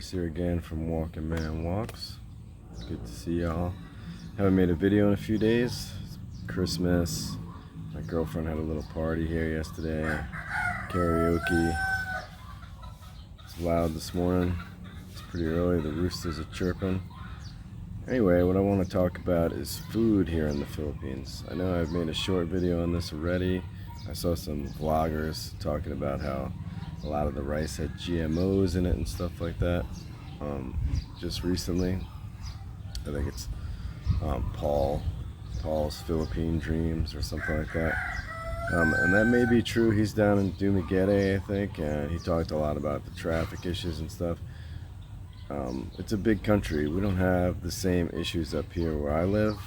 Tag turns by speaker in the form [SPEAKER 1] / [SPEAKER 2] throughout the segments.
[SPEAKER 1] Chris here again from Walking Man Walks. It's good to see y'all. Haven't made a video in a few days. It's Christmas. My girlfriend had a little party here yesterday. Karaoke. It's loud this morning. It's pretty early. The roosters are chirping. Anyway, what I want to talk about is food here in the Philippines. I know I've made a short video on this already. I saw some vloggers talking about how a lot of the rice had GMOs in it and stuff like that. Just recently, I think it's Paul's Philippine Dreams or something like that. And that may be true. He's down in Dumaguete, I think, and he talked a lot about the traffic issues and stuff. It's a big country. We don't have the same issues up here where I live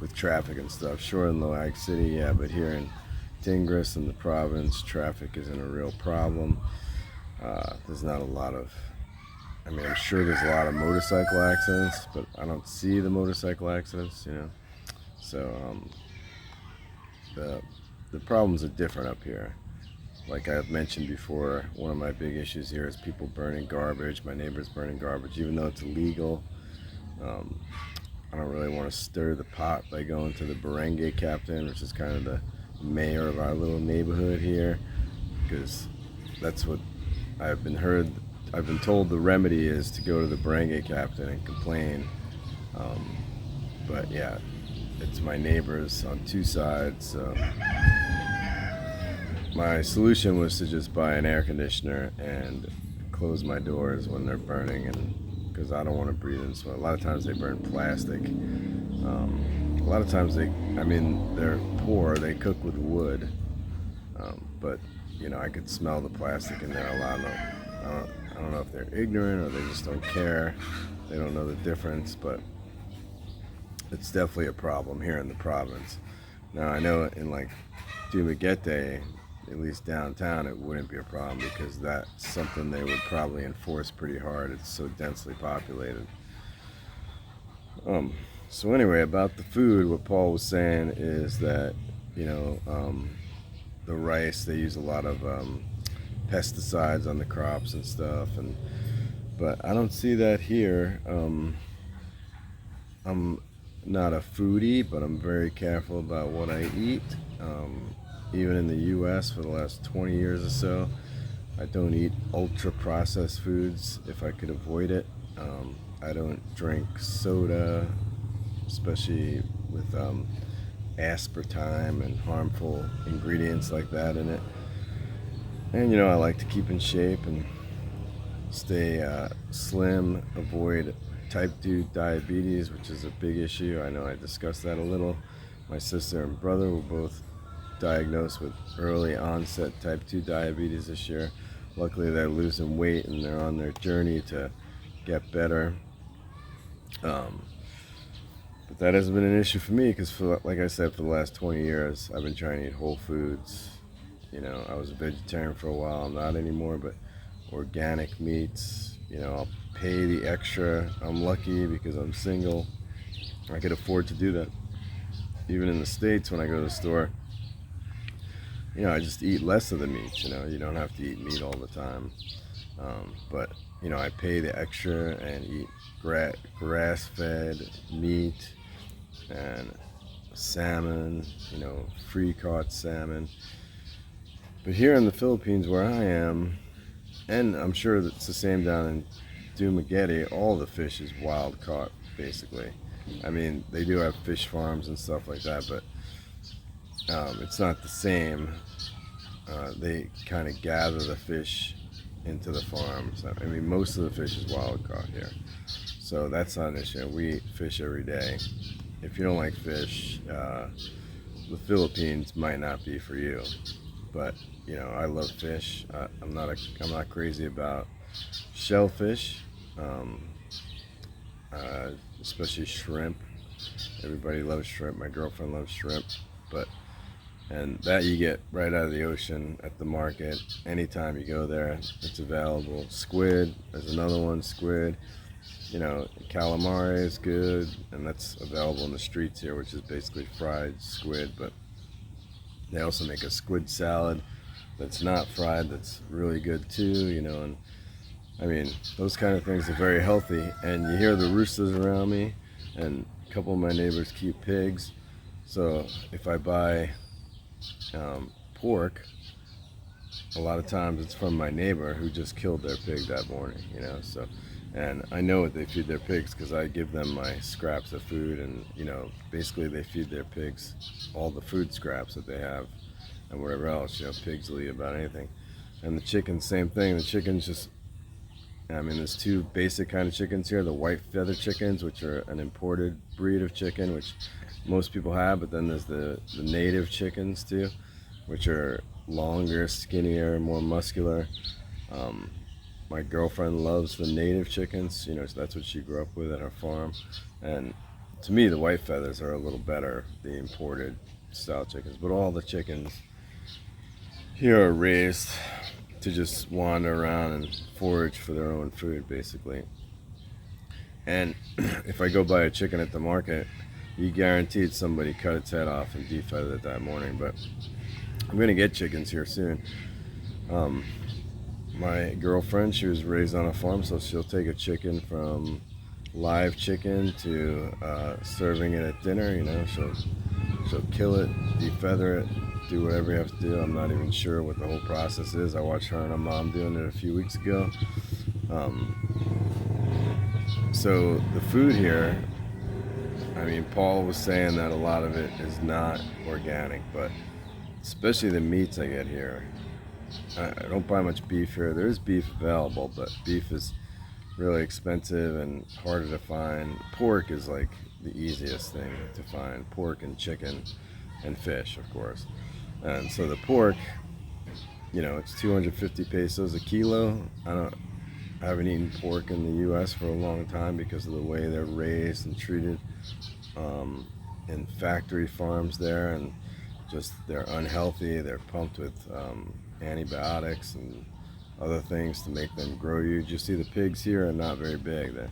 [SPEAKER 1] with traffic and stuff. Sure, in Loag City, yeah, but here in Tingris in the province, traffic isn't a real problem. There's not a lot of, I mean, I'm sure there's a lot of motorcycle accidents, but I don't see the motorcycle accidents, you know. So the problems are different up here. Like I've mentioned before, one of my big issues here is people burning garbage. My neighbor's burning garbage, even though it's illegal. I don't really want to stir the pot by going to the barangay captain, which is kind of the mayor of our little neighborhood here, because that's what I've been told the remedy is to go to the barangay captain and complain. But yeah, it's my neighbors on two sides, so my solution was to just buy an air conditioner and close my doors when they're burning, and because I don't want to breathe in smoke. A lot of times they burn plastic. A lot of times they're poor, they cook with wood, but you know, I could smell the plastic in there a lot. I don't know if they're ignorant or they just don't care. They don't know the difference, but it's definitely a problem here in the province. Now I know in like Dumaguete, at least downtown, it wouldn't be a problem because that's something they would probably enforce pretty hard. It's so densely populated. So anyway, about the food, what Paul was saying is that, you know, the rice, they use a lot of pesticides on the crops and stuff, but I don't see that here. I'm not a foodie, but I'm very careful about what I eat. Even in the US for the last 20 years or so, I don't eat ultra processed foods if I could avoid it. I don't drink soda, especially with aspartame and harmful ingredients like that in it. And you know, I like to keep in shape and stay slim, avoid type 2 diabetes, which is a big issue. I know I discussed that a little. My sister and brother were both diagnosed with early onset type 2 diabetes this year. Luckily they're losing weight and they're on their journey to get better. But that hasn't been an issue for me because, like I said, for the last 20 years I've been trying to eat whole foods. You know, I was a vegetarian for a while. I'm not anymore, but organic meats, you know, I'll pay the extra. I'm lucky because I'm single. I could afford to do that. Even in the States, when I go to the store, you know, I just eat less of the meat. You know, you don't have to eat meat all the time. But, you know, I pay the extra and eat grass-fed meat and salmon, you know, free-caught salmon. But here in the Philippines where I am, and I'm sure that it's the same down in Dumaguete, all the fish is wild caught, basically. I mean, they do have fish farms and stuff like that, but it's not the same. They kind of gather the fish into the farms. I mean, most of the fish is wild caught here, so that's not an issue. We eat fish every day. If you don't like fish, the Philippines might not be for you. But you know, I love fish. I'm not crazy about shellfish, especially shrimp. Everybody loves shrimp. My girlfriend loves shrimp, and that you get right out of the ocean at the market. Anytime you go there, it's available. Squid, there's another one, squid. You know, calamari is good, and that's available in the streets here, which is basically fried squid. But they also make a squid salad that's not fried, that's really good too. You know, and I mean, those kind of things are very healthy. And you hear the roosters around me, and a couple of my neighbors keep pigs. So if I buy pork, a lot of times it's from my neighbor who just killed their pig that morning, you know. So, and I know what they feed their pigs because I give them my scraps of food, and you know, basically they feed their pigs all the food scraps that they have and whatever else. You know, pigs will eat about anything. And the chickens, same thing. The chickens just, I mean, there's two basic kind of chickens here: the white feather chickens, which are an imported breed of chicken, which most people have, but then there's the native chickens too, which are longer, skinnier, more muscular. My girlfriend loves the native chickens, you know, so that's what she grew up with at her farm. And to me, the white feathers are a little better, the imported style chickens. But all the chickens here are raised to just wander around and forage for their own food, basically. And if I go buy a chicken at the market, you guaranteed somebody cut its head off and defeathered it that morning. But I'm gonna get chickens here soon. My girlfriend, she was raised on a farm, so she'll take a chicken from live chicken to serving it at dinner. You know, she'll kill it, defeather it, do whatever you have to do. I'm not even sure what the whole process is. I watched her and her mom doing it a few weeks ago. So the food here, I mean, Paul was saying that a lot of it is not organic, but especially the meats I get here. I don't buy much beef here. There is beef available, but beef is really expensive and harder to find. Pork is like the easiest thing to find. Pork and chicken and fish, of course. And so the pork, you know, it's 250 pesos a kilo. I haven't eaten pork in the U.S. for a long time because of the way they're raised and treated in factory farms there, and just they're unhealthy. They're pumped with antibiotics and other things to make them grow huge. You see the pigs here are not very big. They're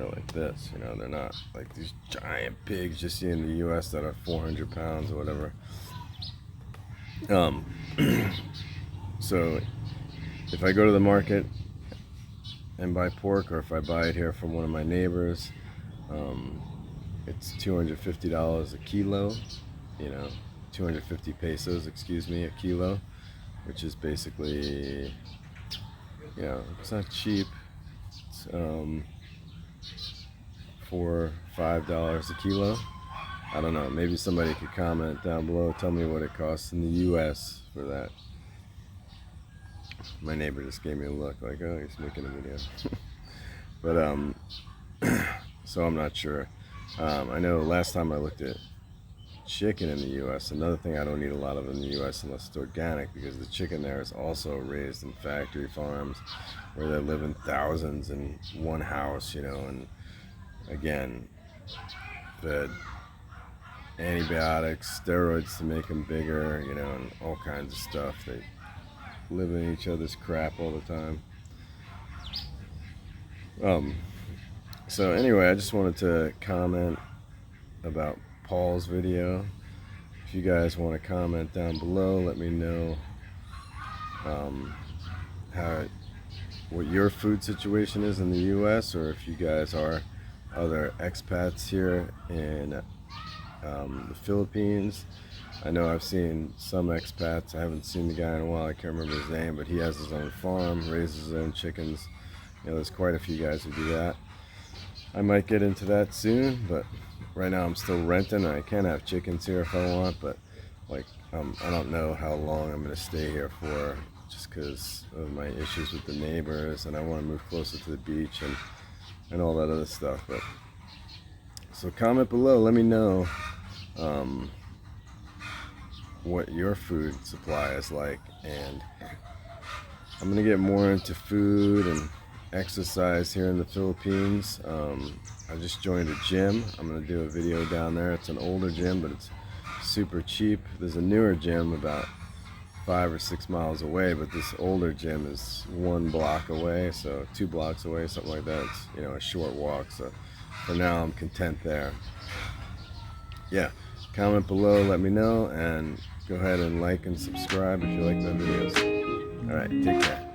[SPEAKER 1] like this, you know. They're not like these giant pigs you see in the U.S. that are 400 pounds or whatever. So if I go to the market and buy pork, or if I buy it here from one of my neighbors, it's $250 a kilo, you know, 250 pesos, excuse me, a kilo, which is basically, you know, it's not cheap. It's $4-5 a kilo. I don't know, maybe somebody could comment down below, tell me what it costs in the US for that. My neighbor just gave me a look like, oh, he's making a video. But so I'm not sure. I know last time I looked at chicken in the US, another thing I don't eat a lot of in the US unless it's organic, because the chicken there is also raised in factory farms where they live in thousands in one house, you know, and again, fed antibiotics, steroids to make them bigger, you know, and all kinds of stuff. They live in each other's crap all the time. So anyway, I just wanted to comment about Paul's video. If you guys want to comment down below, let me know what your food situation is in the US, or if you guys are other expats here in the Philippines. I know I've seen some expats. I haven't seen the guy in a while. I can't remember his name, but he has his own farm, raises his own chickens. You know, there's quite a few guys who do that. I might get into that soon, but right now I'm still renting. I can have chickens here if I want, but like I don't know how long I'm going to stay here for, just because of my issues with the neighbors, and I want to move closer to the beach and all that other stuff. But so comment below, let me know what your food supply is like, and I'm gonna get more into food and exercise here in the Philippines. I just joined a gym. I'm gonna do a video down there. It's an older gym, but it's super cheap. There's a newer gym about 5 or 6 miles away, but this older gym is 1 block away, so 2 blocks away, something like that. It's, you know, a short walk. So for now, I'm content there. Yeah, comment below, let me know, and go ahead and like and subscribe if you like my videos. All right, take care.